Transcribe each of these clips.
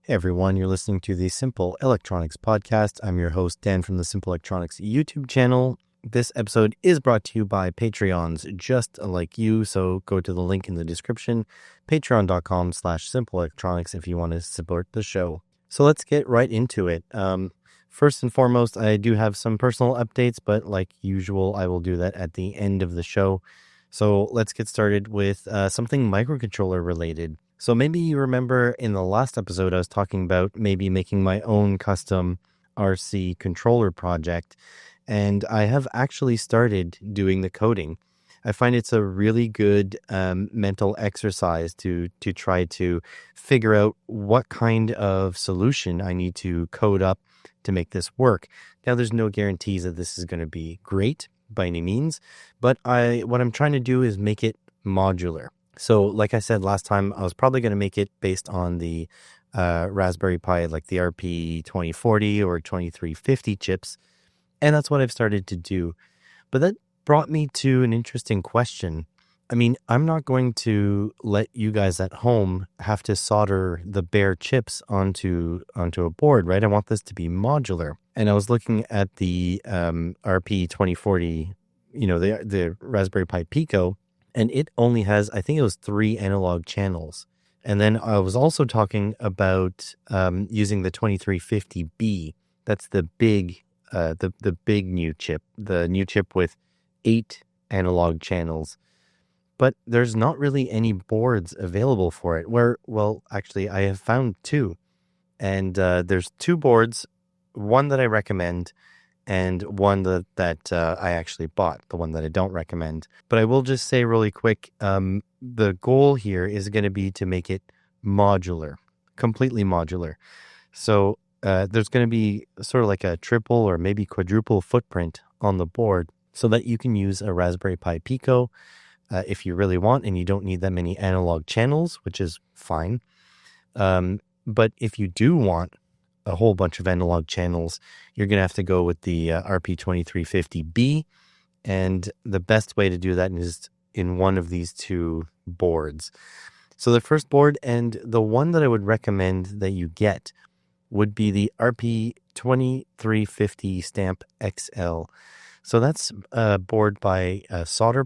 Hey everyone, you're listening to the Simple Electronics Podcast. I'm your host, Dan from the Simple Electronics YouTube channel. This episode is brought to you by Patreons just like you, so go to the link in the description, patreon.com/simpleelectronics if you want to support the show. So let's get right into it. First and foremost, I do have some personal updates, but like usual, I will do that at the end of the show. So let's get started with something microcontroller related. So maybe you remember in the last episode, I was talking about maybe making my own custom RC controller project, and I have actually started doing the coding. I find it's a really good mental exercise to try to figure out what kind of solution I need to code up to make this work. Now, there's no guarantees that this is going to be great by any means, but what I'm trying to do is make it modular. So like I said last time, I was probably going to make it based on the Raspberry Pi, like the RP2040 or 2350 chips. And that's what I've started to do. But that brought me to an interesting question. I mean, I'm not going to let you guys at home have to solder the bare chips onto a board, right? I want this to be modular. And I was looking at the RP2040, the Raspberry Pi Pico, and it only has, I think it was 3 analog channels. And then I was also talking about using the 2350B. That's the big new chip, the new chip with 8 analog channels. But there's not really any boards available for it. Actually, I have found 2. And there's 2 boards, one that I recommend, and one that I actually bought, the one that I don't recommend. But I will just say really quick, the goal here is going to be to make it modular, completely modular. So there's going to be sort of like a triple or maybe quadruple footprint on the board so that you can use a Raspberry Pi Pico if you really want, and you don't need that many analog channels, which is fine. But if you do want a whole bunch of analog channels, you're going to have to go with the RP2350B. And the best way to do that is in one of these 2 boards. So the first board, and the one that I would recommend that you get, would be the RP2350 Stamp XL. So that's a board by Solder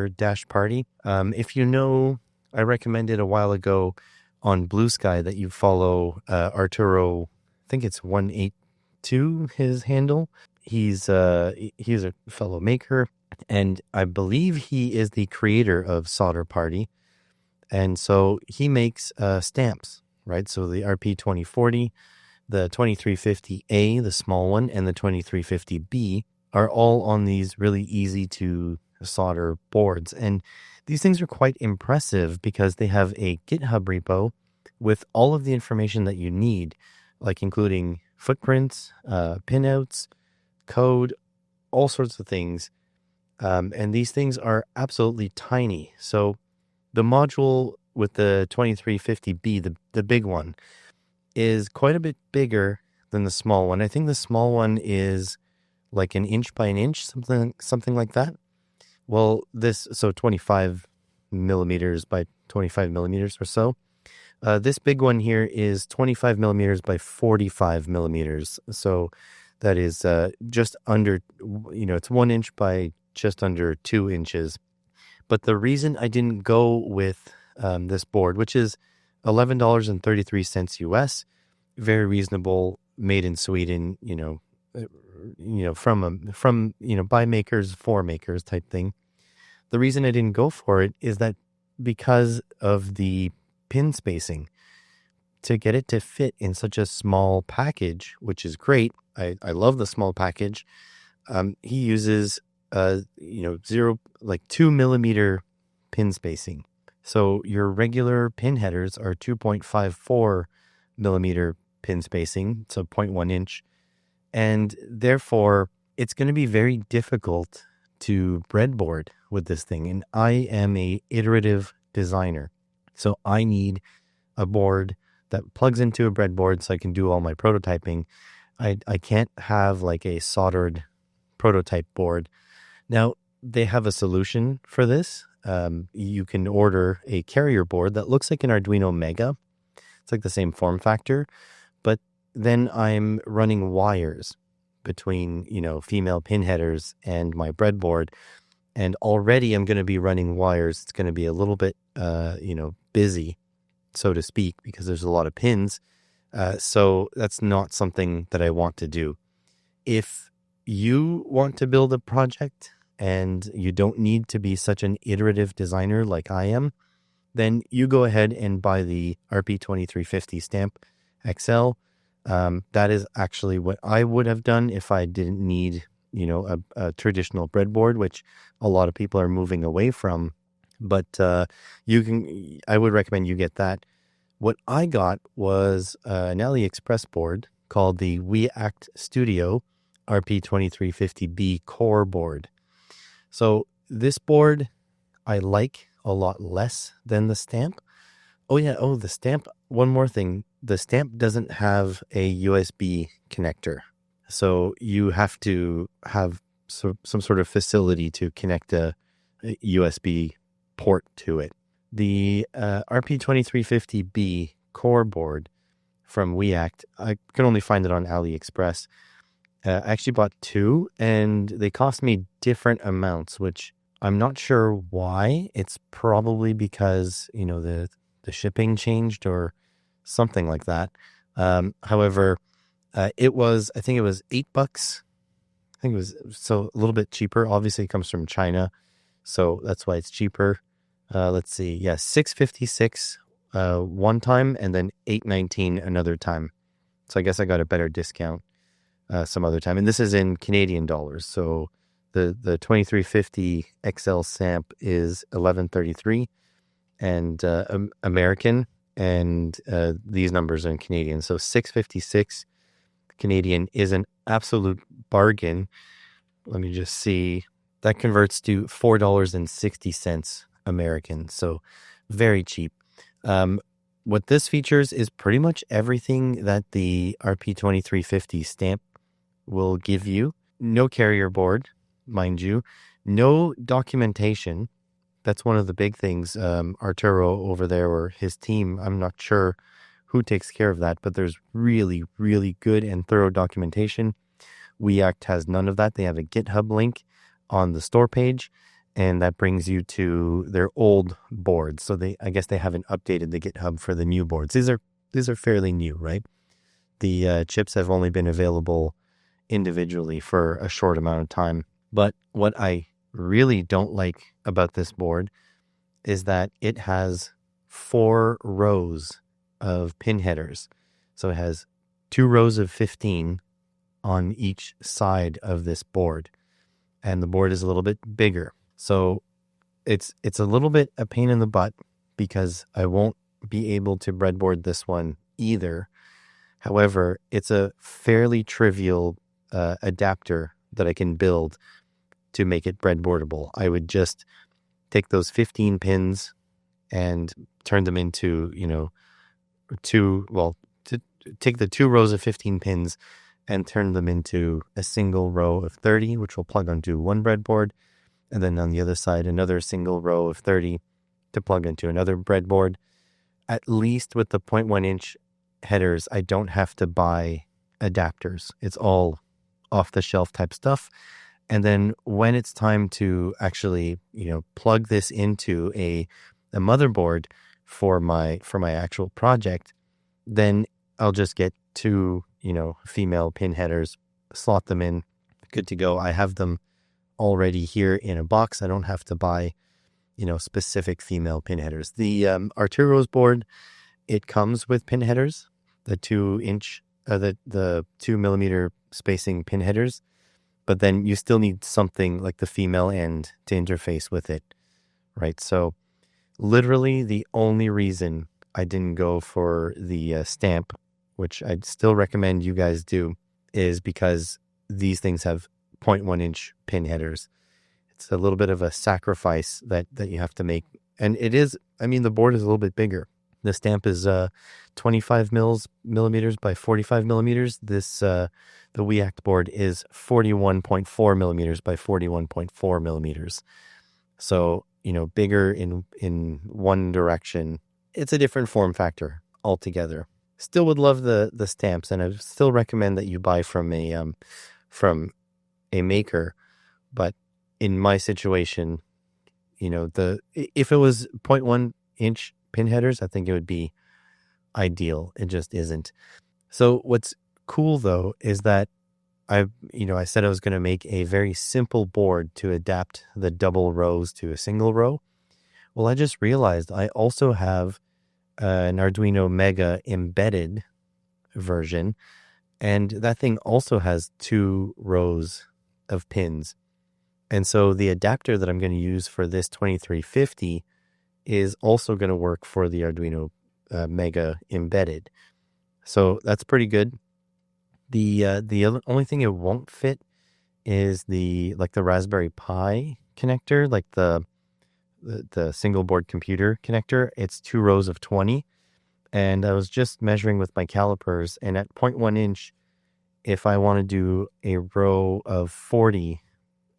Dash Party. If you know, I recommended a while ago on Blue Sky that you follow Arturo, I think it's 182, his handle. He's a fellow maker, and I believe he is the creator of Solder Party. And so he makes stamps, right? So the RP2040, the 2350A, the small one, and the 2350B are all on these really easy to solder boards. And these things are quite impressive because they have a GitHub repo with all of the information that you need, like including footprints, pinouts, code, all sorts of things. And these things are absolutely tiny. So the module with the 2350B, the big one, is quite a bit bigger than the small one. I think the small one is like an inch by an inch, something like that. Well, 25 millimeters by 25 millimeters or so. This big one here is 25 millimeters by 45 millimeters. So that is just under, it's 1 inch by just under 2 inches. But the reason I didn't go with this board, which is $11.33 US, very reasonable, made in Sweden, from by makers for makers type thing. The reason I didn't go for it is that because of the pin spacing, to get it to fit in such a small package, which is great. I love the small package. He uses 2 millimeter pin spacing. So your regular pin headers are 2.54 millimeter pin spacing, so 0.1 inch. And therefore, it's going to be very difficult to breadboard with this thing. And I am a iterative designer. So I need a board that plugs into a breadboard so I can do all my prototyping. I can't have like a soldered prototype board. Now, they have a solution for this. You can order a carrier board that looks like an Arduino Mega. It's like the same form factor, but then I'm running wires between, female pin headers and my breadboard. And already I'm going to be running wires. It's going to be a little bit, busy, so to speak, because there's a lot of pins. So that's not something that I want to do. If you want to build a project and you don't need to be such an iterative designer like I am, then you go ahead and buy the RP2350 Stamp XL. That is actually what I would have done if I didn't need, a traditional breadboard, which a lot of people are moving away from. But I would recommend you get that. What I got was an AliExpress board called the WeAct Studio RP2350B Core board. So this board I like a lot less than the Stamp. The Stamp, one more thing. The Stamp doesn't have a USB connector. So you have to have some sort of facility to connect a USB port to it. The RP2350B core board from WeAct, I can only find it on AliExpress. I actually bought two, and they cost me different amounts, which I'm not sure why. It's probably because, the shipping changed or something like that. However, I think it was $8. I think it was so a little bit cheaper. Obviously, it comes from China, so that's why it's cheaper. Let's see. Yeah, $6.56 one time, and then $8.19 another time. So I guess I got a better discount some other time. And this is in Canadian dollars. So the 2350 XL Stamp is $11.33 and American, and these numbers are in Canadian. So $6.56 Canadian is an absolute bargain. Let me just see. That converts to $4.60 American. So very cheap. What this features is pretty much everything that the RP2350 Stamp will give you. No carrier board, mind you. No documentation. That's one of the big things. Arturo over there, or his team, I'm not sure who takes care of that, but there's really, really good and thorough documentation. WeAct has none of that. They have a GitHub link on the store page, and that brings you to their old boards. So I guess they haven't updated the GitHub for the new boards. These are fairly new, right? The chips have only been available individually for a short amount of time. But what I really don't like about this board is that it has 4 rows of pin headers. So it has 2 rows of 15 on each side of this board, and the board is a little bit bigger. So it's a little bit a pain in the butt because I won't be able to breadboard this one either. However, it's a fairly trivial adapter that I can build to make it breadboardable. I would just take those 15 pins and turn them into, take the 2 rows of 15 pins and turn them into a single row of 30, which will plug onto one breadboard. And then on the other side, another single row of 30 to plug into another breadboard. At least with the 0.1 inch headers, I don't have to buy adapters. It's all off the shelf type stuff. And then when it's time to actually, plug this into a motherboard for my actual project, then I'll just get 2, female pin headers, slot them in, good to go. I have them already here in a box. I don't have to buy, specific female pin headers. The Arturo's board, it comes with pin headers, the 2 inch, the 2 millimeter spacing pin headers, but then you still need something like the female end to interface with it, right? So literally the only reason I didn't go for the Stamp, which I'd still recommend you guys do, is because these things have 0.1 inch pin headers. It's a little bit of a sacrifice that you have to make. And it is, the board is a little bit bigger. The Stamp is 25 millimeters by 45 millimeters. This, the WeAct board is 41.4 millimeters by 41.4 millimeters. So, bigger in one direction. It's a different form factor. altogether. Still would love the stamps, and I still recommend that you buy from a maker. But in my situation, if it was 0.1 inch pin headers, I think it would be ideal. It just isn't. So what's cool though is that I said I was going to make a very simple board to adapt the double rows to a single row. Well, I just realized I also have an Arduino Mega embedded version, and that thing also has 2 rows of pins. And so the adapter that I'm going to use for this 2350 is also going to work for the Arduino Mega embedded. So that's pretty good. The only thing it won't fit is the Raspberry Pi connector, like the single board computer connector. It's 2 rows of 20. And I was just measuring with my calipers, and at 0.1 inch, if I want to do a row of 40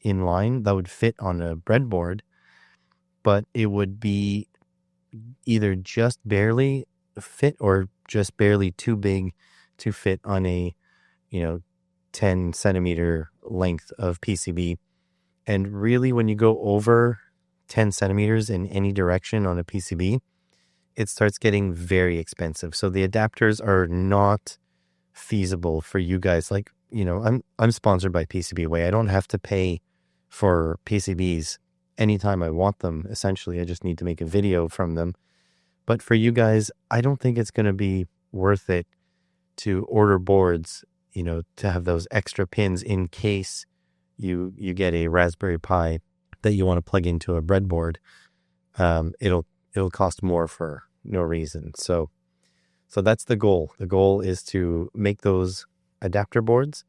in line, that would fit on a breadboard, but it would be either just barely fit or just barely too big to fit on a 10 centimeter length of PCB. And really, when you go over 10 centimeters in any direction on a PCB, it starts getting very expensive. So the adapters are not feasible for you guys. Like, I'm sponsored by PCBWay. I don't have to pay for PCBs anytime I want them. Essentially, I just need to make a video from them. But for you guys, I don't think it's going to be worth it to order boards, to have those extra pins in case you get a Raspberry Pi that you want to plug into a breadboard. It'll cost more for no reason. So that's the goal. The goal is to make those adapter boards,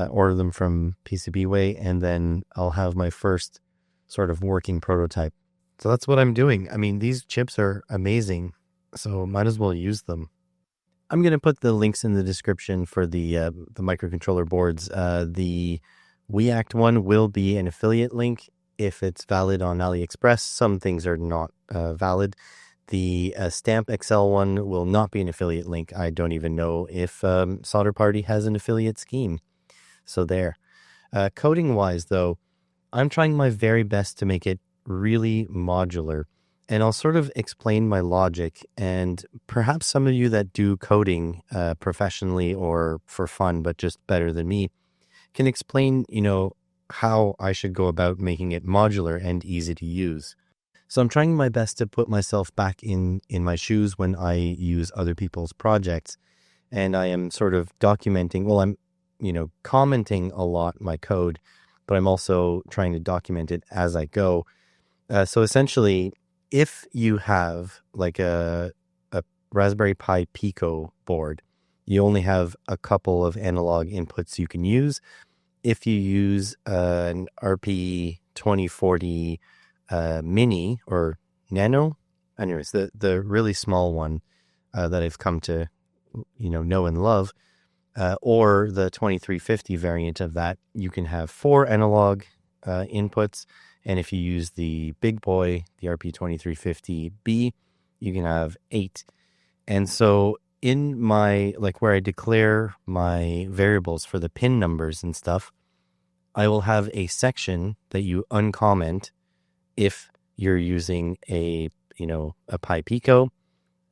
order them from PCBWay, and then I'll have my first sort of working prototype. So that's what I'm doing. I mean, these chips are amazing, so might as well use them. I'm going to put the links in the description for the microcontroller boards. The WeAct one will be an affiliate link if it's valid on AliExpress. Some things are not valid. The Stamp XL one will not be an affiliate link. I don't even know if Solder Party has an affiliate scheme. So there. Coding-wise, though, I'm trying my very best to make it really modular. And I'll sort of explain my logic. And perhaps some of you that do coding professionally or for fun, but just better than me, can explain, how I should go about making it modular and easy to use. So I'm trying my best to put myself back in my shoes when I use other people's projects. And I am sort of documenting, well, I'm, commenting a lot my code, but I'm also trying to document it as I go. So essentially, if you have like a Raspberry Pi Pico board, you only have a couple of analog inputs you can use. If you use an RP 2040 Mini or Nano, anyways, the really small one that I've come to know and love, or the 2350 variant of that, you can have 4 analog inputs. And if you use the big boy, the RP 2350B, you can have 8. And so in my, where I declare my variables for the pin numbers and stuff, I will have a section that you uncomment if you're using a Pi Pico,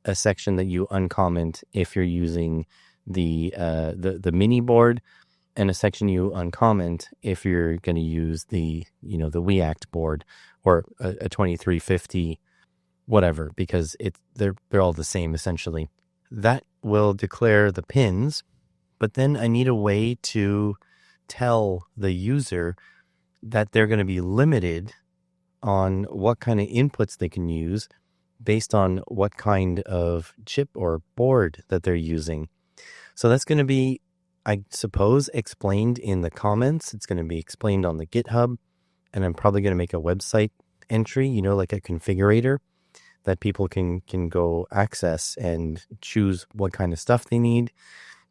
a section that you uncomment if you're using the mini board, and a section you uncomment if you're going to use the the WeAct board or a 2350, whatever, because they're all the same essentially. That will declare the pins, but then I need a way to tell the user that they're going to be limited on what kind of inputs they can use based on what kind of chip or board that they're using. So that's going to be, I suppose, explained in the comments. It's going to be explained on the GitHub, and I'm probably going to make a website entry, like a configurator that people can go access and choose what kind of stuff they need.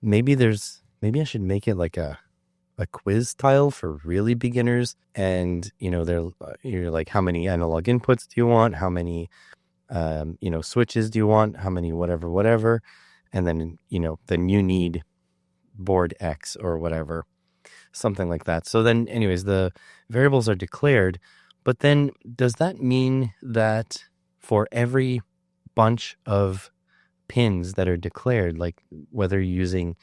Maybe I should make it like a quiz tile for really beginners, and you're like, how many analog inputs do you want? How many switches do you want? How many, whatever. And then, then you need board X or whatever, something like that. So then anyways, the variables are declared, but then does that mean that for every bunch of pins that are declared, like whether you're using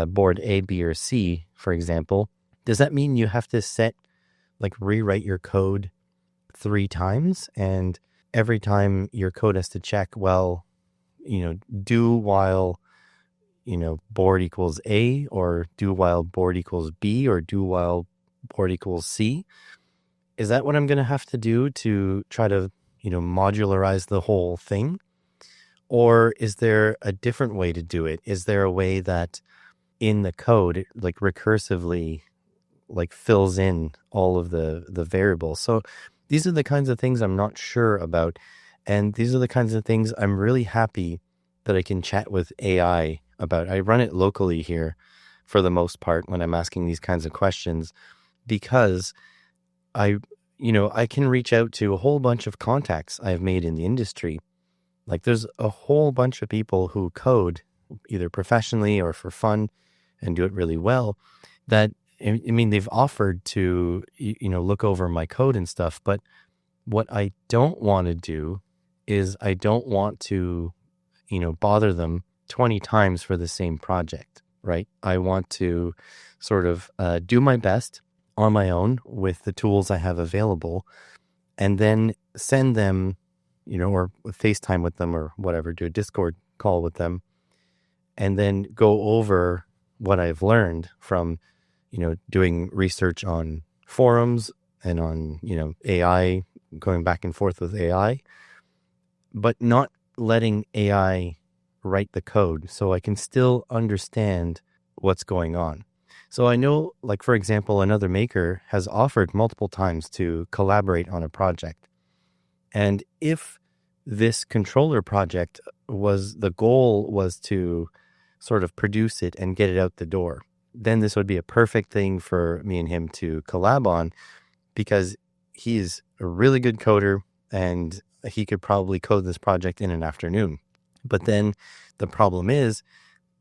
board A, B, or C, for example, does that mean you have to rewrite your code 3 times? And every time your code has to check, do while, board equals A, or do while board equals B, or do while board equals C? Is that what I'm going to have to do to try to, modularize the whole thing? Or is there a different way to do it? Is there a way that in the code, it, recursively, fills in all of the variables? So these are the kinds of things I'm not sure about. And these are the kinds of things I'm really happy that I can chat with AI about. I run it locally here for the most part when I'm asking these kinds of questions, because I can reach out to a whole bunch of contacts I've made in the industry. There's a whole bunch of people who code either professionally or for fun and do it really well, that, they've offered to, look over my code and stuff. But what I don't want to do is I don't want to, bother them 20 times for the same project, right? I want to sort of do my best on my own with the tools I have available, and then send them, or FaceTime with them or whatever, do a Discord call with them, and then go over what I've learned from, doing research on forums and on, AI, going back and forth with AI, but not letting AI write the code so I can still understand what's going on. So I know, for example, another maker has offered multiple times to collaborate on a project. And if this controller project the goal was to sort of produce it and get it out the door, then this would be a perfect thing for me and him to collab on, because he's a really good coder and he could probably code this project in an afternoon. But then the problem is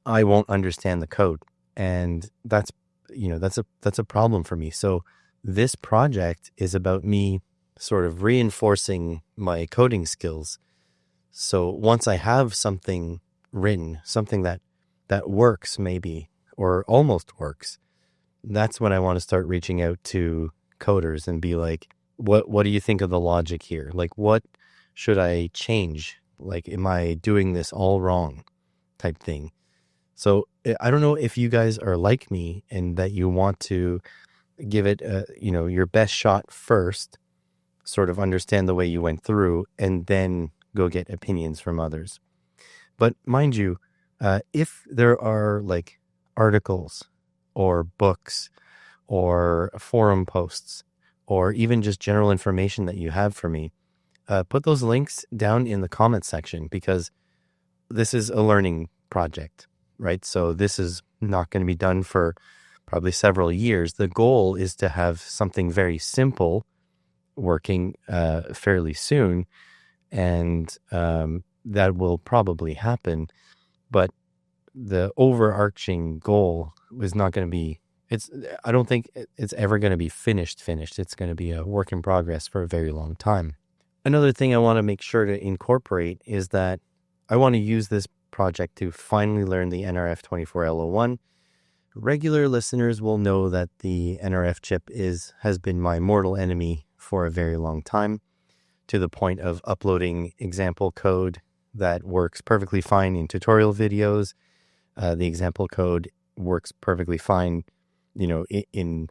I won't understand the code, and that's a problem for me. So this project is about me sort of reinforcing my coding skills. So once I have something written, something that works maybe, or almost works, that's when I want to start reaching out to coders and be like, what do you think of the logic here? What should I change? Am I doing this all wrong, type thing? So I don't know if you guys are like me and that you want to give it, your best shot first, sort of understand the way you went through, and then go get opinions from others. But mind you, if there are articles or books or forum posts or even just general information that you have for me, put those links down in the comments section, because this is a learning project, right? So this is not going to be done for probably several years. The goal is to have something very simple working fairly soon, and that will probably happen. But the overarching goal is not going to be, I don't think it's ever going to be finished. It's going to be a work in progress for a very long time. Another thing I want to make sure to incorporate is that I want to use this project to finally learn the NRF24L01. Regular listeners will know that the NRF chip has been my mortal enemy for a very long time, to the point of uploading example code that works perfectly fine in tutorial videos. The example code works perfectly fine, in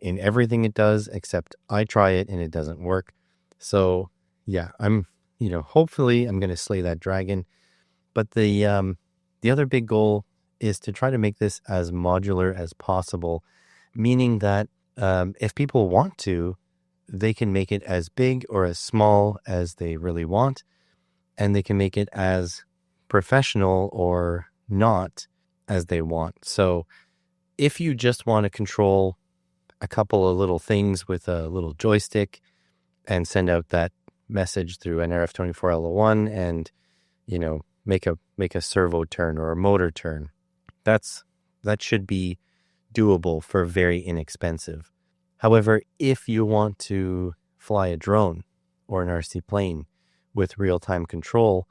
everything it does, except I try it and it doesn't work. So yeah, I'm, hopefully I'm going to slay that dragon. But the other big goal is to try to make this as modular as possible, meaning that if people want to, they can make it as big or as small as they really want, and they can make it as professional or not as they want. So if you just want to control a couple of little things with a little joystick and send out that message through NRF24L01 and, make a servo turn or a motor turn. That should be doable for very inexpensive. However, if you want to fly a drone or an RC plane with real-time control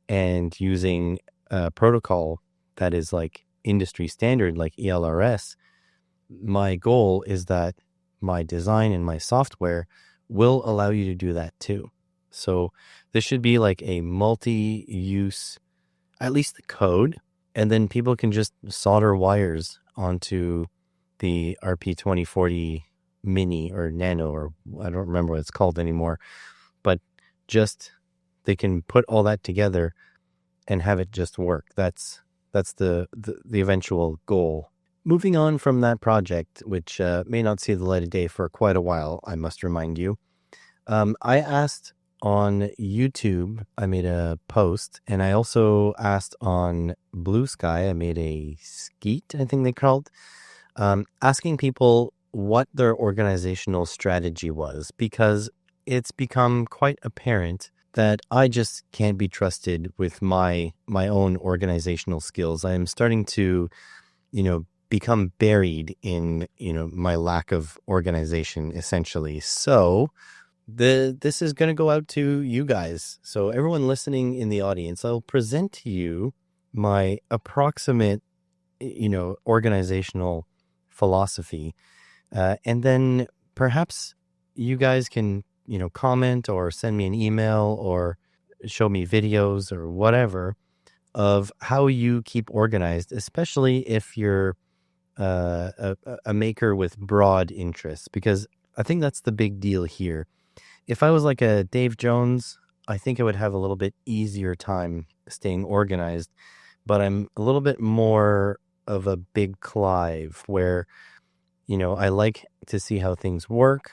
and using a protocol that is like industry standard, like ELRS, my goal is that my design and my software will allow you to do that too. So this should be like a multi-use, at least the code, and then people can just solder wires onto the RP2040 Mini or Nano, or I don't remember what it's called anymore, but just they can put all that together and have it just work. That's the eventual goal. Moving on from that project, which may not see the light of day for quite a while, I must remind you, I asked on YouTube, I made a post, and I also asked on Blue Sky, I made a skeet, I think they called, asking people what their organizational strategy was, because it's become quite apparent that I just can't be trusted with my own organizational skills. I am starting to, become buried in, my lack of organization, essentially. So this is going to go out to you guys. So everyone listening in the audience, I'll present to you my approximate, organizational philosophy. And then perhaps you guys can, comment or send me an email or show me videos or whatever of how you keep organized, especially if you're a maker with broad interests, because I think that's the big deal here. If I was like a Dave Jones, I think I would have a little bit easier time staying organized, but I'm a little bit more of a big Clive where, I like to see how things work.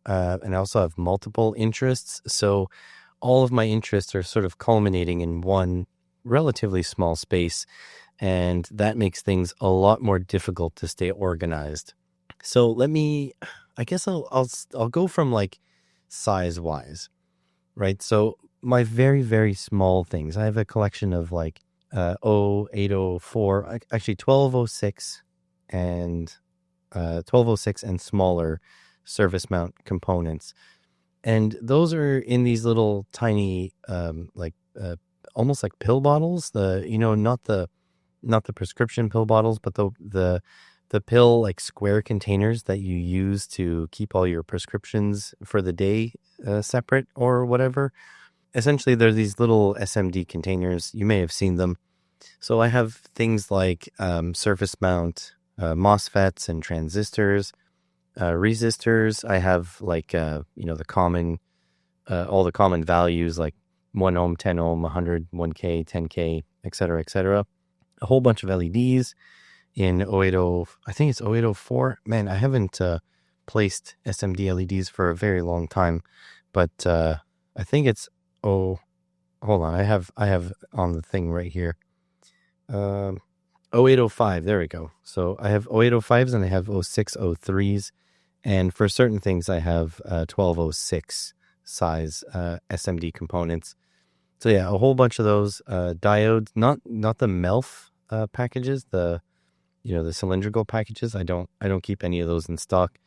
And I also have multiple interests. So all of my interests are sort of culminating in one relatively small space. And that makes things a lot more difficult to stay organized. So I guess I'll go from like size wise, right? So my very, very small things, I have a collection of like 0804, actually 1206 and 1206 and smaller service mount components. And those are in these little tiny, almost like pill bottles, not the prescription pill bottles, but the pill like square containers that you use to keep all your prescriptions for the day separate or whatever. Essentially, they're these little SMD containers. You may have seen them. So I have things like surface mount MOSFETs and transistors, resistors. I have like, the common, all the common values like 1 ohm, 10 ohm, 100, 1K, 10K, et cetera, et cetera. A whole bunch of LEDs in 080, I think it's 0804. Man, I haven't placed SMD LEDs for a very long time, but I think it's, hold on, I have on the thing right here. 0805, there we go. So I have 0805s and I have 0603s. And for certain things, I have 1206 size SMD components. So yeah, a whole bunch of those diodes, not the MELF packages, the cylindrical packages. I don't keep any of those in stock.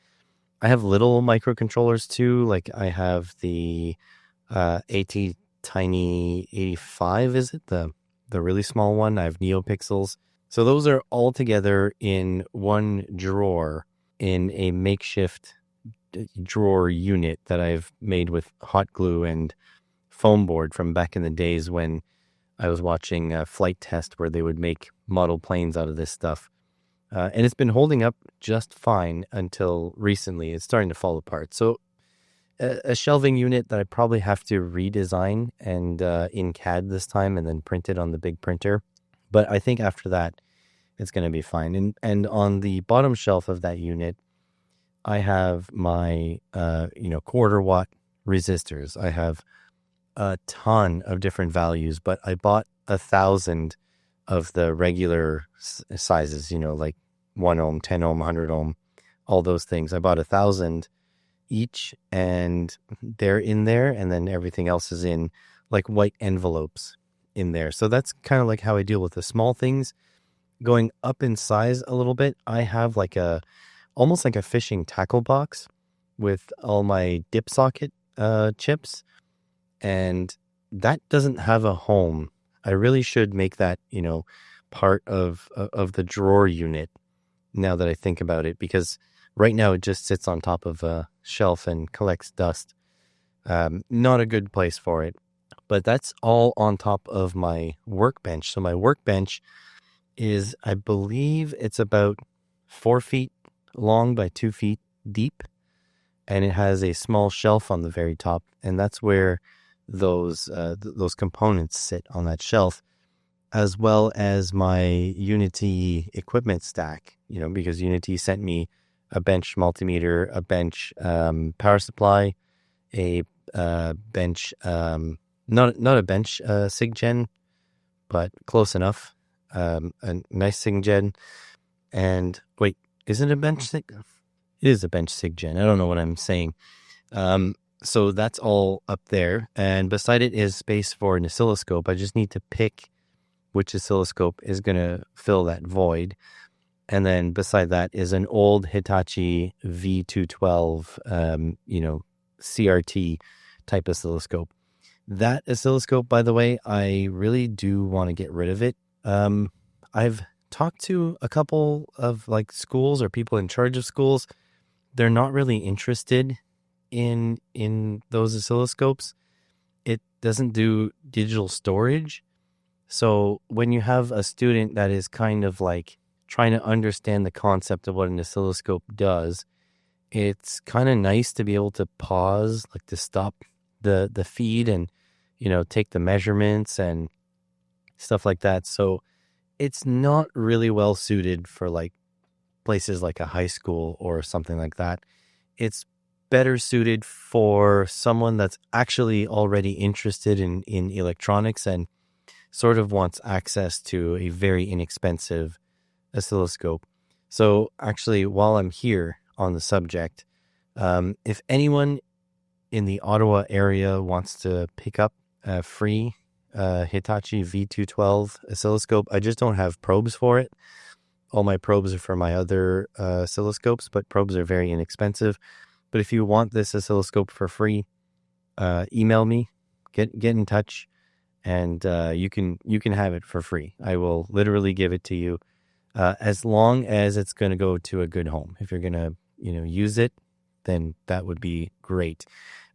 I have little microcontrollers too. Like I have the AT Tiny 85, is it? The really small one. I have NeoPixels. So those are all together in one drawer in a makeshift drawer unit that I've made with hot glue and foam board from back in the days when I was watching a flight test where they would make model planes out of this stuff. And it's been holding up just fine until recently. It's starting to fall apart. So a shelving unit that I probably have to redesign and in CAD this time and then print it on the big printer. But I think after that, it's going to be fine. And on the bottom shelf of that unit, I have my, quarter watt resistors. I have a ton of different values, but I bought 1,000 of the regular sizes, like 1 ohm, 10 ohm, 100 ohm, all those things. I bought 1,000 each, and they're in there, and then everything else is in like white envelopes in there. So that's kind of like how I deal with the small things. Going up in size a little bit, I have like almost like a fishing tackle box with all my dip socket chips, and that doesn't have a home. I really should make that, part of the drawer unit now that I think about it, because right now it just sits on top of a shelf and collects dust. Not a good place for it. But that's all on top of my workbench. So my workbench is, I believe it's about 4 feet long by 2 feet deep. And it has a small shelf on the very top. And that's where those components sit on that shelf, as well as my Unity equipment stack, because Unity sent me a bench multimeter, a bench power supply, a bench, not a bench SIGGEN, but close enough, a nice SIGGEN. And wait, is it a bench SIG? It is a bench SIGGEN. I don't know what I'm saying. So that's all up there. And beside it is space for an oscilloscope. I just need to pick which oscilloscope is going to fill that void. And then beside that is an old Hitachi V212, CRT type oscilloscope. That oscilloscope, by the way, I really do want to get rid of it. I've talked to a couple of like schools or people in charge of schools. They're not really interested in those oscilloscopes. It doesn't do digital storage. So when you have a student that is kind of like trying to understand the concept of what an oscilloscope does, it's kind of nice to be able to pause, like to stop the feed and, take the measurements and stuff like that. So it's not really well suited for like places like a high school or something like that. It's better suited for someone that's actually already interested in electronics and sort of wants access to a very inexpensive oscilloscope. So actually, while I'm here on the subject, if anyone in the Ottawa area wants to pick up a free Hitachi V212 oscilloscope, I just don't have probes for it. All my probes are for my other oscilloscopes, but probes are very inexpensive. But if you want this oscilloscope for free, email me, get in touch, and you can have it for free. I will literally give it to you, as long as it's going to go to a good home. If you're going to use it, then that would be great.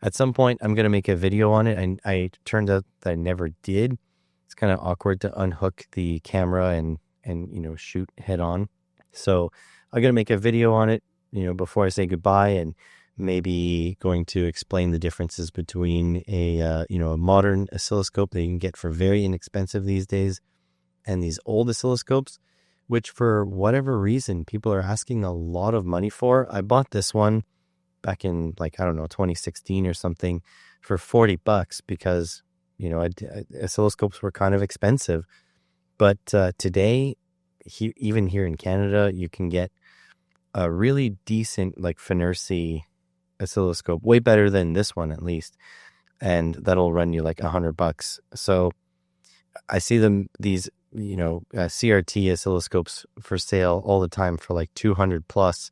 At some point, I'm going to make a video on it, and I turned out that I never did. It's kind of awkward to unhook the camera and shoot head on. So I'm going to make a video on it, before I say goodbye, and maybe going to explain the differences between a modern oscilloscope that you can get for very inexpensive these days and these old oscilloscopes, which for whatever reason people are asking a lot of money for. I bought this one back in 2016 or something for $40 because oscilloscopes were kind of expensive. But today, even here in Canada, you can get a really decent Finersi oscilloscope, way better than this one at least, and that'll run you $100. So I see these CRT oscilloscopes for sale all the time for $200 plus,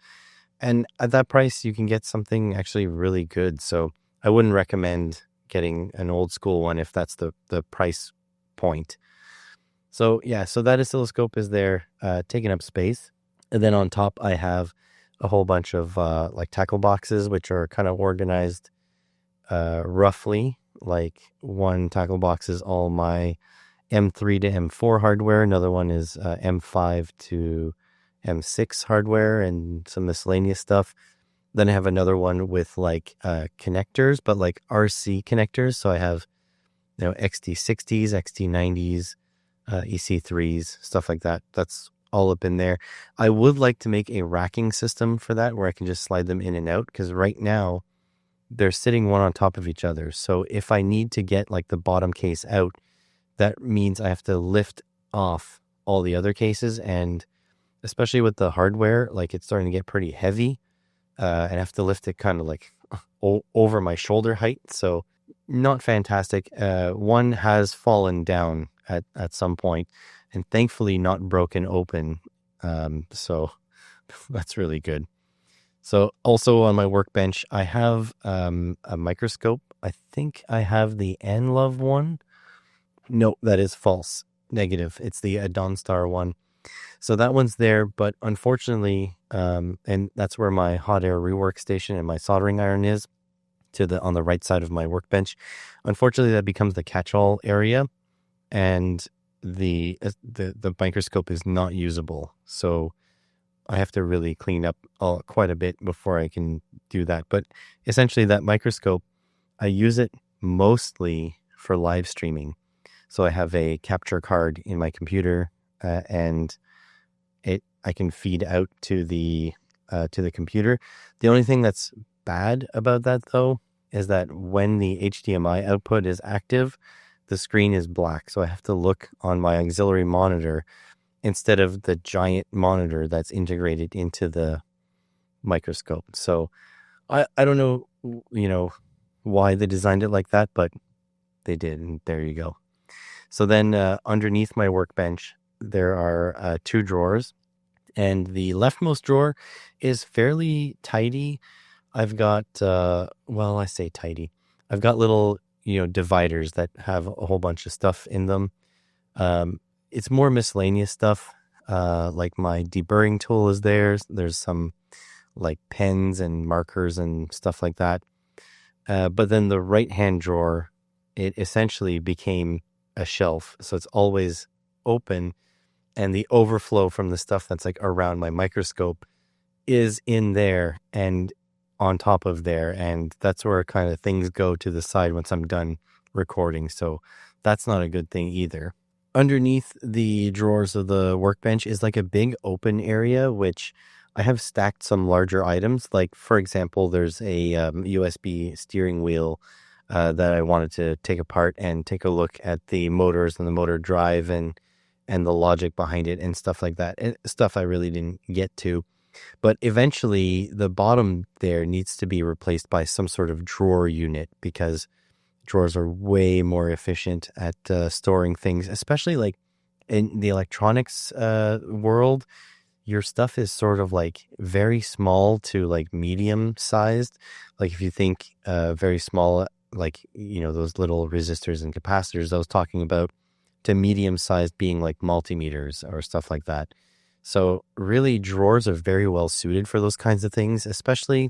and at that price you can get something actually really good. So I wouldn't recommend getting an old school one if that's the price point. So yeah, so that oscilloscope is there, taking up space. And then on top, I have a whole bunch of tackle boxes, which are kind of organized roughly. One tackle box is all my M3 to M4 hardware. Another one is M5 to M6 hardware and some miscellaneous stuff. Then I have another one with connectors, but RC connectors. So I have XT60s, XT90s, EC3s, stuff like that. That's all up in there. I would like to make a racking system for that where I can just slide them in and out, because right now they're sitting one on top of each other. So if I need to get the bottom case out, that means I have to lift off all the other cases, and especially with the hardware, it's starting to get pretty heavy. And I have to lift it kind of over my shoulder height. So not fantastic. One has fallen down at some point and thankfully not broken open. So that's really good. So also on my workbench, I have a microscope. I think I have the Anlove one. No, that is false. Negative. It's the Adonstar one. So that one's there, but unfortunately, and that's where my hot air rework station and my soldering iron is, on the right side of my workbench. Unfortunately, that becomes the catch-all area, and the microscope is not usable. So I have to really clean up quite a bit before I can do that. But essentially, that microscope, I use it mostly for live streaming. So I have a capture card in my computer, and I can feed out to the computer. The only thing that's bad about that, though, is that when the HDMI output is active, the screen is black. So I have to look on my auxiliary monitor instead of the giant monitor that's integrated into the microscope. So I don't know, why they designed it like that, but they did, and there you go. So then underneath my workbench, there are 2 drawers, and the leftmost drawer is fairly tidy. I've got, I say tidy. I've got little, dividers that have a whole bunch of stuff in them. It's more miscellaneous stuff. Like my deburring tool is there. There's some like pens and markers and stuff like that. But then the right-hand drawer, it essentially became a shelf. So it's always open, and the overflow from the stuff that's like around my microscope is in there and on top of there. And that's where kind of things go to the side once I'm done recording. So that's not a good thing either. Underneath the drawers of the workbench is like a big open area, which I have stacked some larger items. Like, for example, there's a USB steering wheel that I wanted to take apart and take a look at the motors and the motor drive and the logic behind it and stuff like that. And stuff I really didn't get to. But eventually, the bottom there needs to be replaced by some sort of drawer unit, because drawers are way more efficient at storing things, especially like in the electronics world. Your stuff is sort of like very small to like medium sized. Like if you think very small, like, those little resistors and capacitors I was talking about, to medium sized being like multimeters or stuff like that. So really, drawers are very well suited for those kinds of things, especially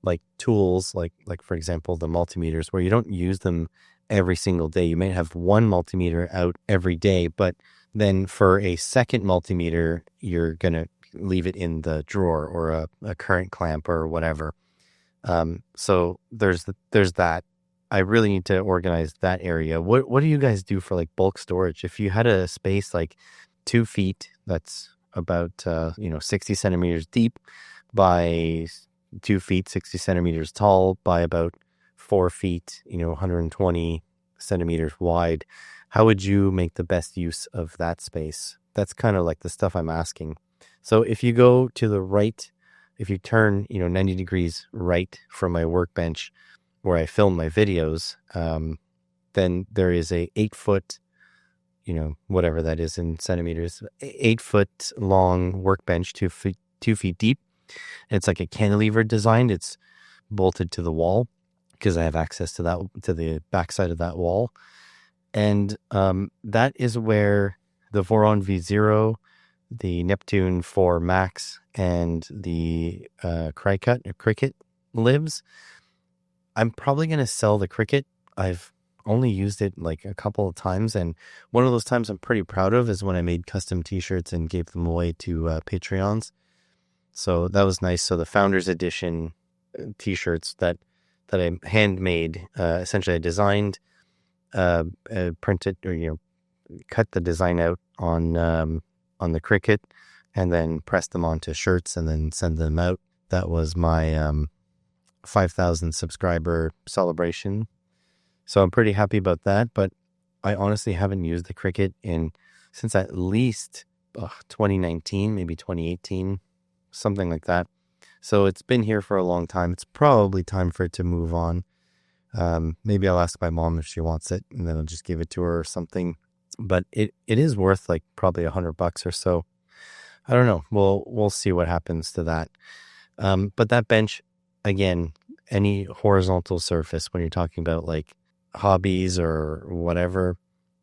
like tools, like for example, the multimeters, where you don't use them every single day. You may have one multimeter out every day, but then for a second multimeter, you're going to leave it in the drawer, or a current clamp or whatever. So there's that. I really need to organize that area. What do you guys do for like bulk storage? If you had a space like 2 feet, that's about 60 centimeters deep by 2 feet, 60 centimeters tall by about 4 feet, 120 centimeters wide, how would you make the best use of that space? That's kind of like the stuff I'm asking. So if you go to the right, if you turn, 90 degrees right from my workbench where I film my videos, then there is a 8-foot, whatever that is in centimeters, 8-foot long workbench, 2 feet deep. It's like a cantilever design. It's bolted to the wall because I have access to the backside of that wall. And that is where the Voron V0, the Neptune 4 Max, and the Cricut lives. I'm probably going to sell the Cricut. I've only used it like a couple of times, and one of those times I'm pretty proud of is when I made custom t-shirts and gave them away to Patreons. So that was nice. So the Founders Edition t-shirts that I handmade, essentially I designed, printed, or cut the design out on the Cricut, and then pressed them onto shirts and then send them out. That was my 5,000 subscriber celebration. So I'm pretty happy about that, but I honestly haven't used the Cricut since at least 2019, maybe 2018, something like that. So it's been here for a long time. It's probably time for it to move on. Maybe I'll ask my mom if she wants it, and then I'll just give it to her or something. But it is worth like probably $100 or so. I don't know. We'll see what happens to that. But that bench, again, any horizontal surface when you're talking about like hobbies or whatever,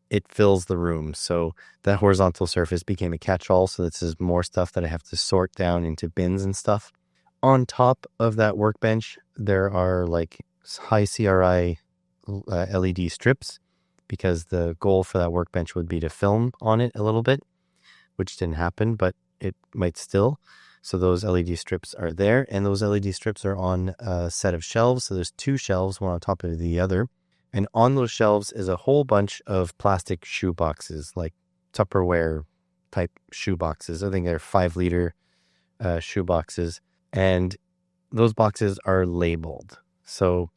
it fills the room. So that horizontal surface became a catch-all. So this is more stuff that I have to sort down into bins and stuff. On top of that workbench, there are like high CRI LED strips, because the goal for that workbench would be to film on it a little bit, which didn't happen, but it might still. So those LED strips are there, and those LED strips are on a set of shelves. So there's 2 shelves, one on top of the other. And on those shelves is a whole bunch of plastic shoe boxes, like Tupperware type shoe boxes. I think they're 5-liter shoe boxes. And those boxes are labeled. So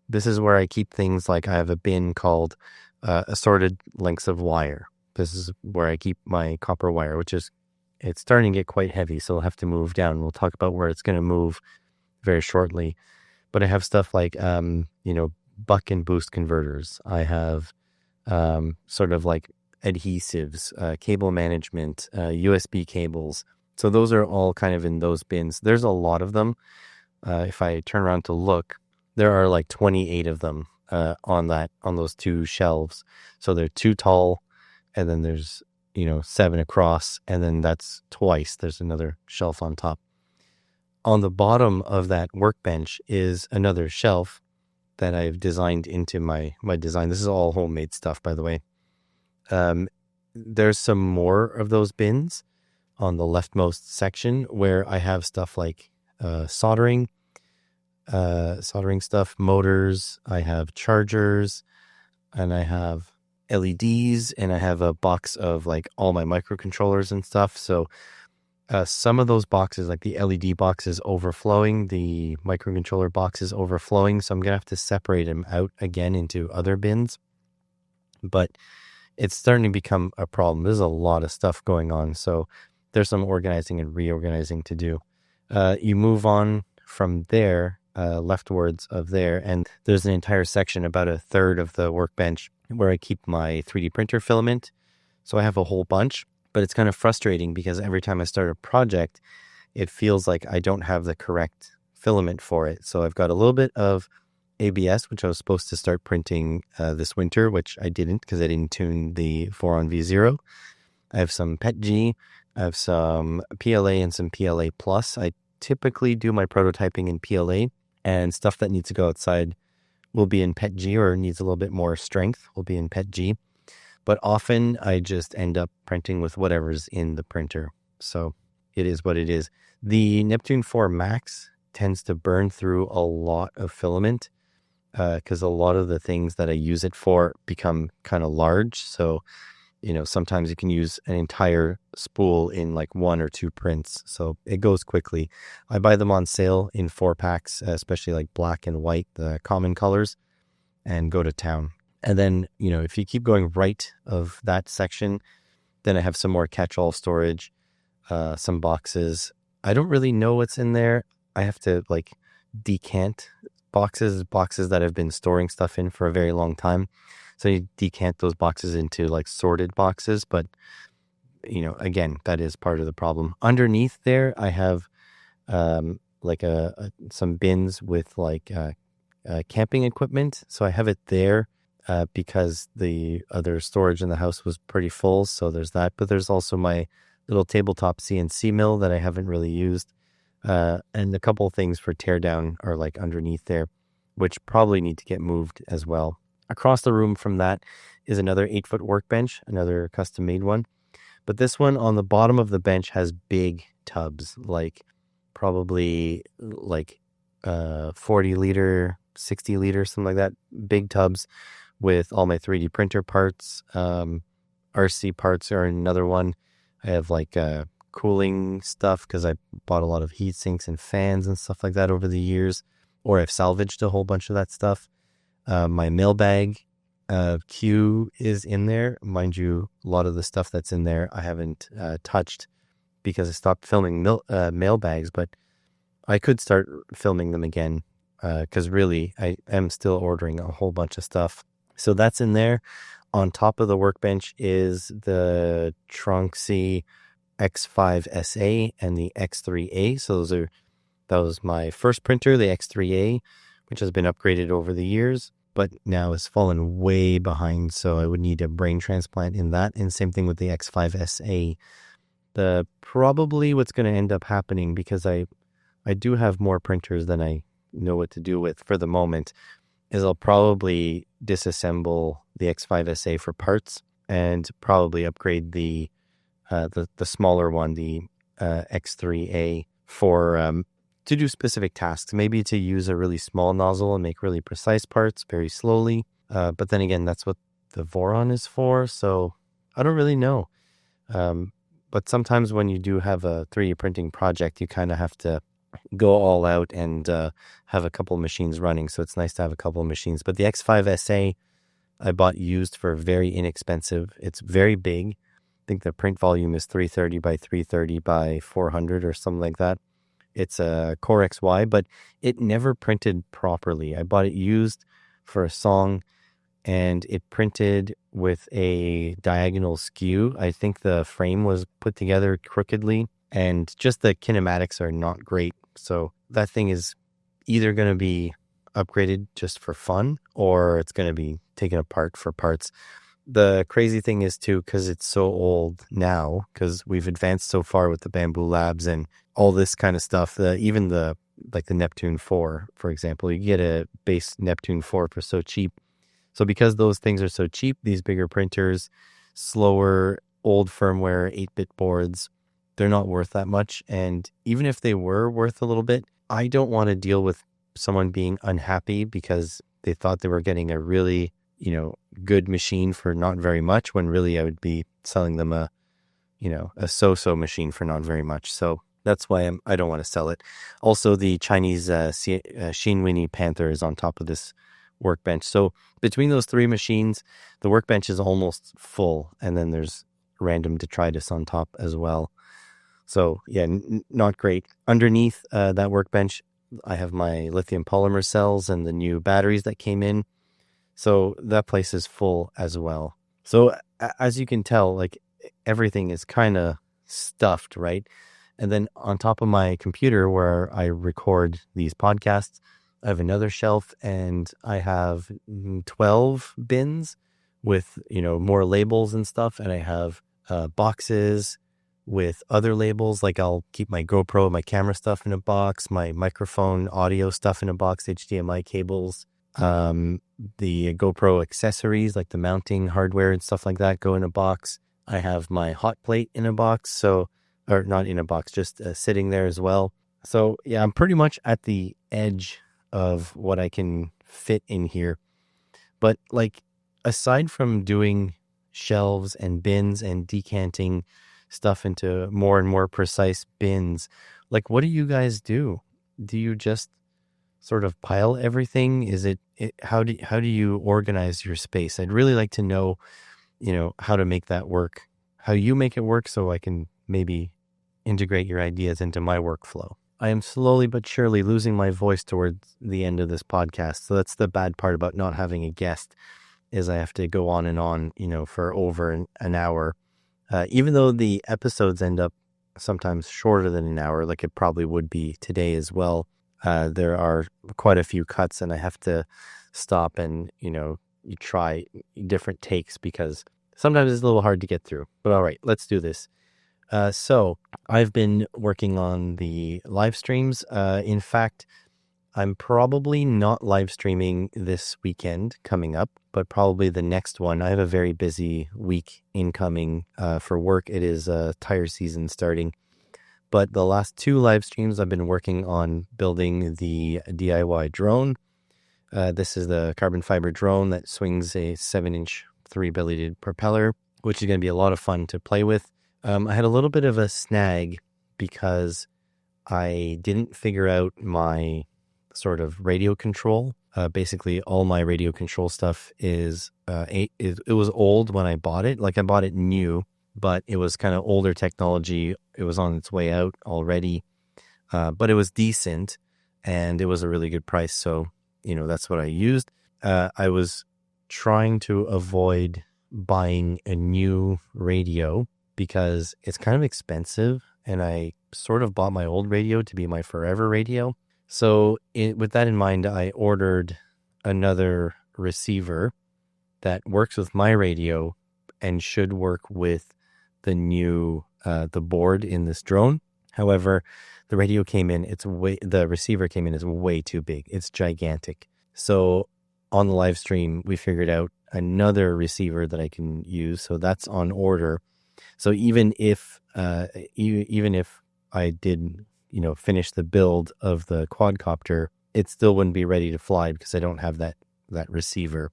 this is where I keep things like I have a bin called assorted lengths of wire. This is where I keep my copper wire, which is, it's starting to get quite heavy. So I'll have to move down. We'll talk about where it's going to move very shortly. But I have stuff like, buck and boost converters. I have sort of like adhesives, cable management, USB cables. So those are all kind of in those bins. There's a lot of them. If I turn around to look, there are like 28 of them on those 2 shelves. So they're 2 tall, and then there's 7 across, and then that's twice. There's another shelf on top. On the bottom of that workbench is another shelf that I've designed into my design. This is all homemade stuff, by the way. There's some more of those bins on the leftmost section where I have stuff like soldering stuff, motors, I have chargers, and I have LEDs, and I have a box of like all my microcontrollers and stuff. So some of those boxes, like the LED box, is overflowing, the microcontroller box is overflowing, so I'm gonna have to separate them out again into other bins. But it's starting to become a problem. There's a lot of stuff going on, so there's some organizing and reorganizing to do. You move on from there, leftwards of there, and there's an entire section, about a third of the workbench, where I keep my 3D printer filament. So I have a whole bunch, but it's kind of frustrating because every time I start a project, it feels like I don't have the correct filament for it. So I've got a little bit of ABS, which I was supposed to start printing this winter, which I didn't because I didn't tune the 4on-V0. I have some PETG, I have some PLA and some PLA Plus. I typically do my prototyping in PLA, and stuff that needs to go outside will be in PETG, or needs a little bit more strength will be in PETG. But often I just end up printing with whatever's in the printer. So it is what it is. The Neptune 4 Max tends to burn through a lot of filament because a lot of the things that I use it for become kind of large. So, sometimes you can use an entire spool in like 1 or 2 prints. So it goes quickly. I buy them on sale in 4-packs, especially like black and white, the common colors, and go to town. And then, if you keep going right of that section, then I have some more catch-all storage, some boxes. I don't really know what's in there. I have to like decant boxes that I've been storing stuff in for a very long time. So you decant those boxes into like sorted boxes. But, again, that is part of the problem. Underneath there, I have like some bins with like camping equipment. So I have it there. Because the other storage in the house was pretty full. So there's that. But there's also my little tabletop CNC mill that I haven't really used. And a couple of things for teardown are like underneath there, which probably need to get moved as well. Across the room from that is another 8-foot workbench, another custom made one. But this one on the bottom of the bench has big tubs, like probably like 40-liter, 60-liter, something like that. Big tubs with all my 3D printer parts. RC parts are another one. I have like cooling stuff because I bought a lot of heat sinks and fans and stuff like that over the years, or I've salvaged a whole bunch of that stuff. My mailbag queue is in there. Mind you, a lot of the stuff that's in there I haven't touched because I stopped filming mailbags, but I could start filming them again because really I am still ordering a whole bunch of stuff. So that's in there. On top of the workbench is the Tronxy X5SA and the X3A. So that was my first printer, the X3A, which has been upgraded over the years, but now has fallen way behind. So I would need a brain transplant in that. And same thing with the X5SA. Probably what's going to end up happening, because I do have more printers than I know what to do with for the moment, is I'll probably disassemble the X5SA for parts and probably upgrade the smaller one, the X3A, for to do specific tasks. Maybe to use a really small nozzle and make really precise parts very slowly. But then again, that's what the Voron is for. So I don't really know. But sometimes when you do have a 3D printing project, you kind of have to go all out and have a couple of machines running. So it's nice to have a couple of machines. But the X5SA I bought used for very inexpensive. It's very big. I think the print volume is 330 by 330 by 400 or something like that. It's a Core XY, but it never printed properly. I bought it used for a song, and it printed with a diagonal skew. I think the frame was put together crookedly, and just the kinematics are not great. So that thing is either going to be upgraded just for fun, or it's going to be taken apart for parts. The crazy thing is too, because it's so old now, because we've advanced so far with the Bamboo Labs and all this kind of stuff, even the Neptune 4, for example, you get a base Neptune 4 for so cheap. So because those things are so cheap, these bigger printers, slower, old firmware, 8-bit boards, they're not worth that much. And even if they were worth a little bit, I don't want to deal with someone being unhappy because they thought they were getting a really, good machine for not very much, when really I would be selling them a so-so machine for not very much. So that's why I don't want to sell it. Also, the Chinese Xinwini Panther is on top of this workbench. So between those three machines, the workbench is almost full, and then there's random detritus on top as well. So yeah, not great. Underneath that workbench, I have my lithium polymer cells and the new batteries that came in. So that place is full as well. So as you can tell, like, everything is kind of stuffed, right? And then on top of my computer where I record these podcasts, I have another shelf, and I have 12 bins with, more labels and stuff. And I have boxes with other labels. Like, I'll keep my GoPro, my camera stuff in a box, my microphone audio stuff in a box, HDMI cables, the GoPro accessories, like the mounting hardware and stuff like that, go in a box. I have my hot plate in a box, or not in a box, just sitting there as well. So yeah, I'm pretty much at the edge of what I can fit in here. But like, aside from doing shelves and bins and decanting stuff into more and more precise bins, like, what do you guys do? Do you just sort of pile everything? Is it how do you organize your space? I'd really like to know, how to make that work, how you make it work, so I can maybe integrate your ideas into my workflow. I am slowly but surely losing my voice towards the end of this podcast. So that's the bad part about not having a guest, is I have to go on and on, for over an hour. Even though the episodes end up sometimes shorter than an hour, like it probably would be today as well. There are quite a few cuts, and I have to stop and, you try different takes, because sometimes it's a little hard to get through. But all right, let's do this. So I've been working on the live streams. In fact, I'm probably not live streaming this weekend coming up, but probably the next one. I have a very busy week incoming for work. It is tire season starting. But the last two live streams, I've been working on building the DIY drone. This is the carbon fiber drone that swings a 7-inch 3-bladed propeller, which is going to be a lot of fun to play with. I had a little bit of a snag because I didn't figure out my sort of radio control. Basically, all my radio control stuff it was old when I bought it. Like, I bought it new, but it was kind of older technology. It was on its way out already. but it was decent and it was a really good price. So, that's what I used. I was trying to avoid buying a new radio because it's kind of expensive, and I sort of bought my old radio to be my forever radio. So with that in mind, I ordered another receiver that works with my radio and should work with the new the board in this drone. However, the radio came in, the receiver came in is way too big. It's gigantic. So on the live stream, we figured out another receiver that I can use. So that's on order. So even if I did, finish the build of the quadcopter, it still wouldn't be ready to fly because I don't have that receiver.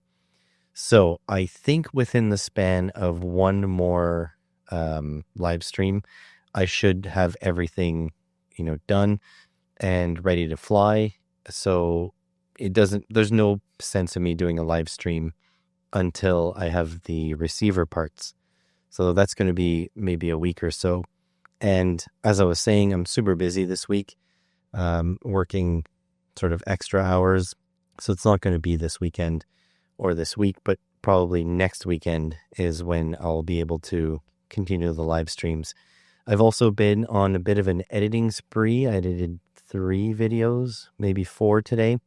So I think within the span of one more live stream, I should have everything, done and ready to fly. So there's no sense of me doing a live stream until I have the receiver parts. So that's going to be maybe a week or so. And as I was saying, I'm super busy this week, working sort of extra hours. So it's not going to be this weekend or this week, but probably next weekend is when I'll be able to continue the live streams. I've also been on a bit of an editing spree. I edited 3 videos, maybe 4 today.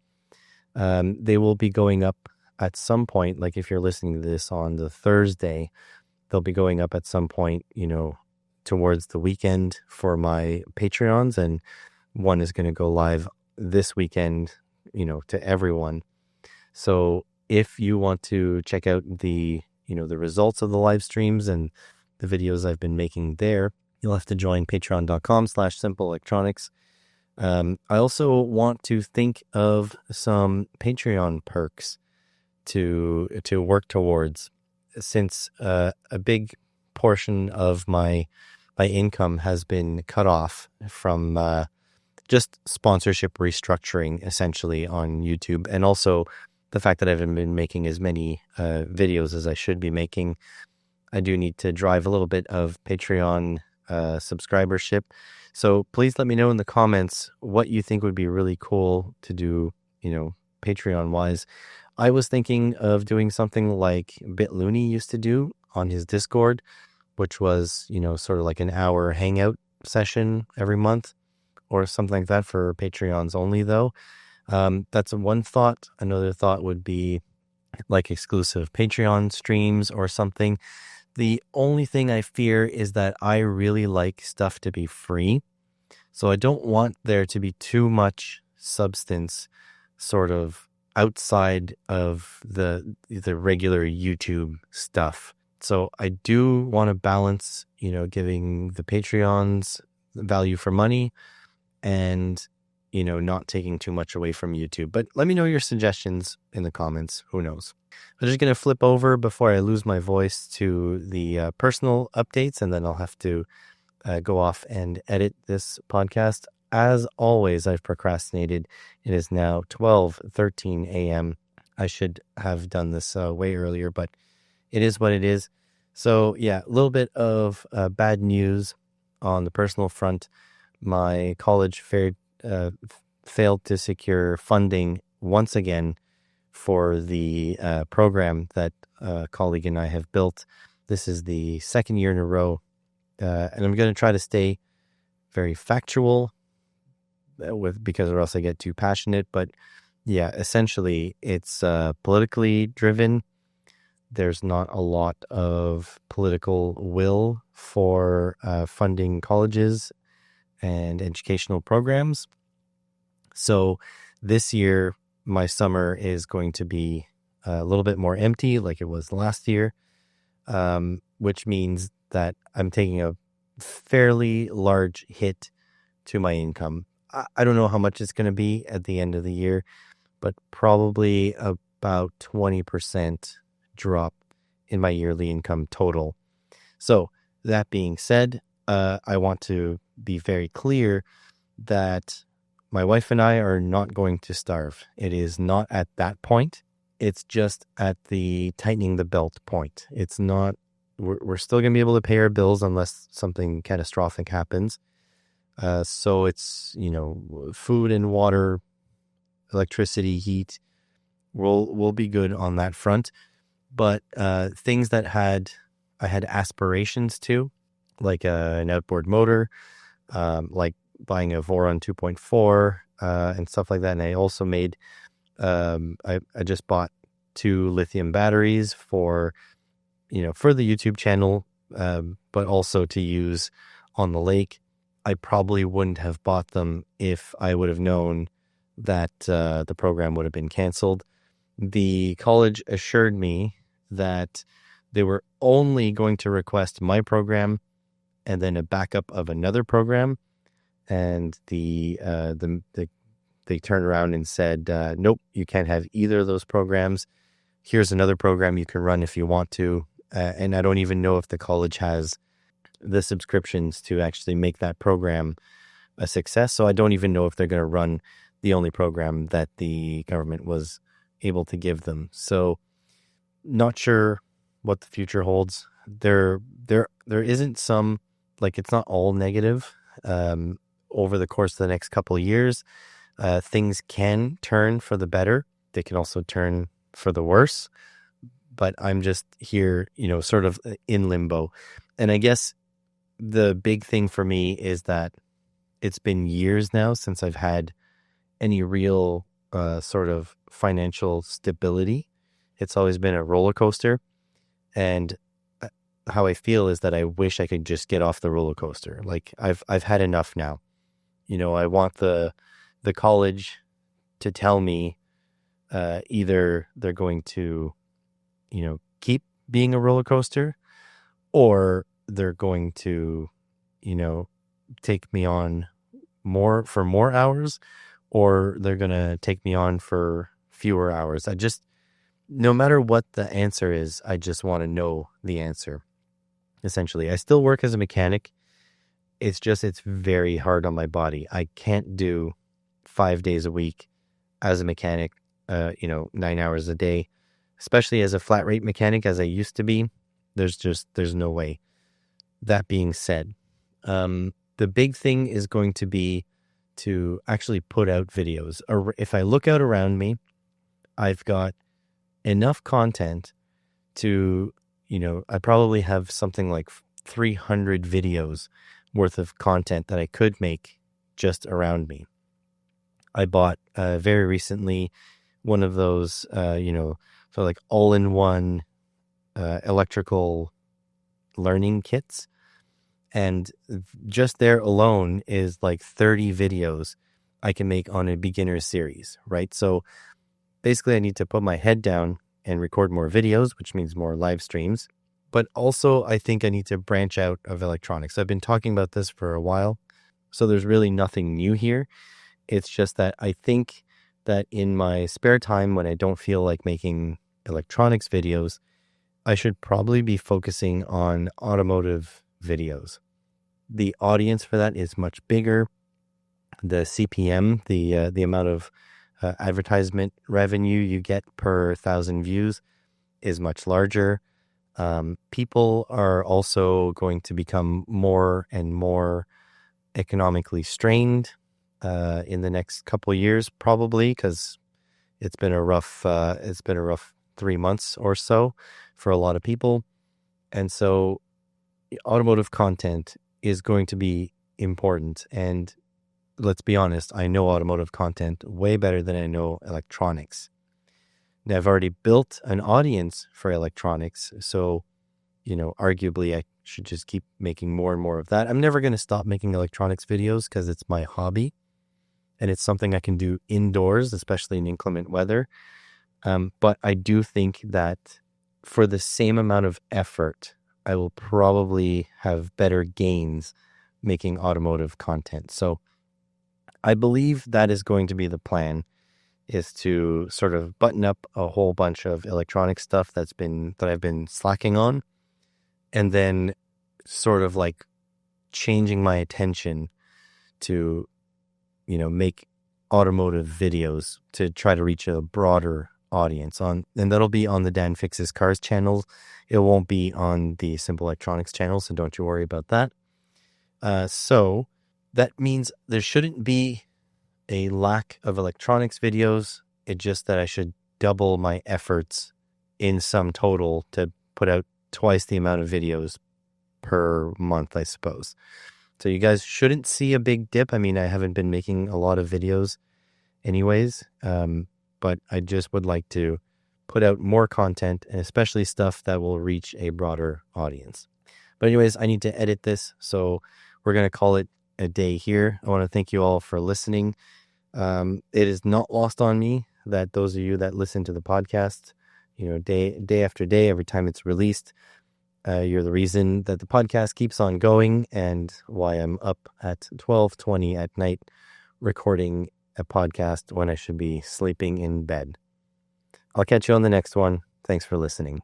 They will be going up at some point. Like if you're listening to this on the Thursday, they'll be going up at some point, towards the weekend for my Patreons. And one is going to go live this weekend, to everyone. So if you want to check out the results of the live streams and the videos I've been making there, you'll have to join patreon.com/simpleelectronics. I also want to think of some Patreon perks to work towards, since a big portion of my income has been cut off from just sponsorship restructuring, essentially, on YouTube, and also the fact that I haven't been making as many videos as I should be making. I do need to drive a little bit of Patreon subscribership. So please let me know in the comments what you think would be really cool to do, Patreon wise. I was thinking of doing something like BitLooney used to do on his Discord, which was, sort of like an hour hangout session every month or something like that for Patreons only, though. That's one thought. Another thought would be like exclusive Patreon streams or something. The only thing I fear is that I really like stuff to be free. So I don't want there to be too much substance sort of outside of the regular YouTube stuff. So I do want to balance, giving the Patreons value for money and, not taking too much away from YouTube. But let me know your suggestions in the comments. Who knows? I'm just going to flip over before I lose my voice to the personal updates, and then I'll have to go off and edit this podcast. As always, I've procrastinated. It is now 12:13 a.m. I should have done this way earlier, but it is what it is. So yeah, a little bit of bad news on the personal front. My college failed to secure funding once again for the program that a colleague and I have built. This is the second year in a row, and I'm going to try to stay very factual because or else I get too passionate. But yeah, essentially it's politically driven. There's not a lot of political will for funding colleges and educational programs. So this year, my summer is going to be a little bit more empty like it was last year, which means that I'm taking a fairly large hit to my income. I don't know how much it's going to be at the end of the year, but probably about 20% drop in my yearly income total. So that being said, I want to be very clear that my wife and I are not going to starve. It is not at that point. It's just at the tightening the belt point. It's not, we're still going to be able to pay our bills unless something catastrophic happens. So it's, food and water, electricity, heat will be good on that front. But things that I had aspirations to, like an outboard motor, like buying a Voron 2.4 and stuff like that. And I also made, I just bought 2 lithium batteries for the YouTube channel, but also to use on the lake. I probably wouldn't have bought them if I would have known that the program would have been canceled. The college assured me that they were only going to request my program and then a backup of another program. And they turned around and said, nope, you can't have either of those programs. Here's another program you can run if you want to. And I don't even know if the college has the subscriptions to actually make that program a success. So I don't even know if they're going to run the only program that the government was able to give them. So not sure what the future holds. There isn't some, like, it's not all negative. Over the course of the next couple of years, things can turn for the better. They can also turn for the worse. But I'm just here, sort of in limbo. And I guess the big thing for me is that it's been years now since I've had any real sort of financial stability. It's always been a roller coaster. And how I feel is that I wish I could just get off the roller coaster. Like I've had enough now. I want the college to tell me either they're going to, keep being a roller coaster, or they're going to, take me on for more hours, or they're going to take me on for fewer hours. No matter what the answer is, I just want to know the answer. Essentially, I still work as a mechanic. It's very hard on my body. I can't do 5 days a week as a mechanic, 9 hours a day, especially as a flat rate mechanic as I used to be. There's no way. That being said, the big thing is going to be to actually put out videos. If I look out around me, I've got enough content to, I probably have something like 300 videos worth of content that I could make just around me. I bought very recently one of those, so like all-in-one electrical learning kits. And just there alone is like 30 videos I can make on a beginner series, right? So basically I need to put my head down and record more videos, which means more live streams. But also I think I need to branch out of electronics. I've been talking about this for a while, so there's really nothing new here. It's just that I think that in my spare time, when I don't feel like making electronics videos, I should probably be focusing on automotive videos. The audience for that is much bigger. The CPM, the amount of advertisement revenue you get per 1,000 views, is much larger. People are also going to become more and more economically strained in the next couple of years, probably, because it's been a rough 3 months or so for a lot of people. And so automotive content is going to be important. And let's be honest, I know automotive content way better than I know electronics. Now, I've already built an audience for electronics, so, arguably I should just keep making more and more of that. I'm never going to stop making electronics videos because it's my hobby, and it's something I can do indoors, especially in inclement weather. But I do think that for the same amount of effort, I will probably have better gains making automotive content. So I believe that is going to be the plan, is to sort of button up a whole bunch of electronic stuff that I've been slacking on, and then sort of like changing my attention to, make automotive videos to try to reach a broader audience and that'll be on the Dan Fixes Cars channel. It won't be on the Simple Electronics channel, so don't you worry about that. So That means there shouldn't be a lack of electronics videos. It's just that I should double my efforts in sum total to put out twice the amount of videos per month, I suppose. So you guys shouldn't see a big dip. I mean, I haven't been making a lot of videos anyways, but I just would like to put out more content, and especially stuff that will reach a broader audience. But anyways, I need to edit this, so we're going to call it a day here. I want to thank you all for listening. It is not lost on me that those of you that listen to the podcast, day after day, every time it's released, you're the reason that the podcast keeps on going and why I'm up at 12:20 at night recording a podcast when I should be sleeping in bed. I'll catch you on the next one. Thanks for listening.